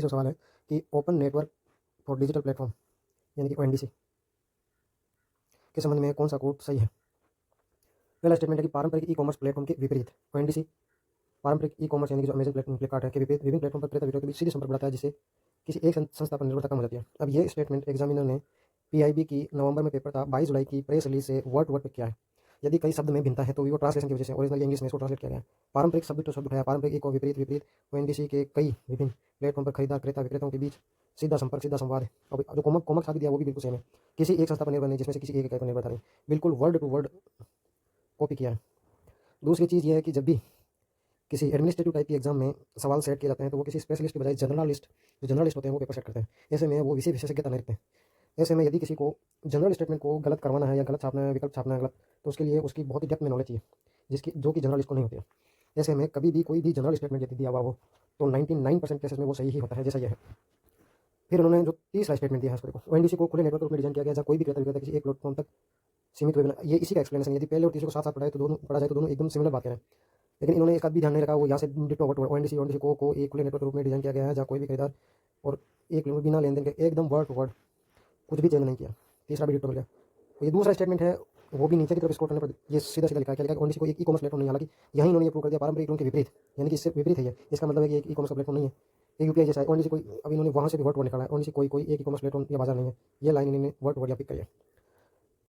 जो सवाल है कि open network for digital platform यानी कि ओएनडीसी के संबंध में कौन सा कोड सही है। पहला स्टेटमेंट है कि पारंपरिक ई कॉमर्स प्लेटफॉर्म के विपरीत ओएनडीसी पारंपरिक ई कॉमर्स यानी कि जो अमेजन प्लेटफॉर्म फ्लिपकार्ट है के विपरीत विभिन्न प्लेटफॉर्म पर क्रेता विक्रेता के बीच सीधे संपर्क बढ़ाता है, जिससे किसी एक संस्था पर निर्भरता कम हो जाती है। अब ये स्टेटमेंट एग्जामिनर ने पीआईबी की नवंबर में पेपर था 22 जुलाई की प्रेस रिलीज से वर्ड टू वर्ड पे किया है। यदि कई शब्द में भिन्नता है तो वो ट्रांसलेशन की वजह से ओरिजिनल इंग्लिश में इसको ट्रांसलेट किया गया है। पारंपरिक शब्द तो शब्द उठाया, पारंपरिक ई को विपरीत विपरीत ओएनडीसी के कई विभिन्न प्लेटफॉर्म पर खरीदार क्रेता विक्रेताओं के बीच सीधा संपर्क सीधा संवाद है। और जो कॉमर्स साथ दिया वो भी बिल्कुल सेम है, किसी एक संस्था पर निर्भर नहीं, जिसमें से किसी एक इकाई पर निर्भरता नहीं, बिल्कुल वर्ड टू वर्ड कॉपी किया है। दूसरी चीज़ ये है कि जब भी किसी एडमिनिस्ट्रेटिव टाइप की एग्जाम में सवाल सेट किए जाते हैं तो वो किसी स्पेशलिस्ट के बजाय जो जर्नलिस्ट होते हैं वो पेपर सेट करते हैं। ऐसे में वो विषय विशेषज्ञता नहीं रखते हैं। ऐसे में यदि किसी को जनरल स्टेटमेंट को गलत करवाना है या गलत छापना है, विकल्प छापना है गलत, तो उसके लिए उसकी बहुत ही डेप्थ में नॉलेज चाहिए, जो कि जर्नलिस्ट को नहीं होती है। ऐसे में कभी भी कोई भी जनरल स्टेटमेंट यदि दिया हुआ हो तो 99% केसेस में वो सही ही होता है, जैसा यह है। फिर उन्होंने जो तीसरा स्टेटमेंट दिया है उसको देखो, ओएनडीसी को खुले नेटवर्क के रूप में डिजाइन किया गया जहाँ कोई भी क्रेता विक्रेता किसी एक प्लेटफॉर्म तक सीमित हुए बिना, ये इसी का एक्सप्लेनेशन। यदि पहले और तीसरे को साथ साथ पढ़ा जाए तो दोनों एकदम सिमिलर बात करें, लेकिन इन्होंने इसका भी ध्यान नहीं रखा। वो यहाँ से डिटो वर्ड ओएनडीसी को एक खुले नेटवर्क के रूप में डिजाइन किया गया है जहाँ कोई भी खरीदार और एक बिना लेन देन के एकदम वर्ड टू वर्ड कुछ भी चेंज नहीं किया। तीसरा भी डिटो मिल गया। तो ये दूसरा स्टेटमेंट है, वो भी नीचे की तरफ स्क्रॉल करने पर ये सीधा सीधा लिखा है, क्या लिखा है, ओएनडीसी को एक ई कॉमर्स प्लेटफॉर्म नहीं। हालांकि यहीं इन्होंने ये प्रूव कर दिया पारंपरिक के विपरीत, यानी कि इससे विपरीत है ये। इसका मतलब है कि एक ई कॉमर्स प्लेटफॉर्म नहीं है, एक यूपीआई जैसा है। ओएनडीसी कोई, अब इन्होंने वहाँ से भी वर्ड टू वर्ड निकाला है, ओएनडीसी कोई एक ई कॉमर्स प्लेटफॉर्म या बाजार नहीं है। ये लाइन इन्होंने वर्ड टू वर्ड पिक करी है।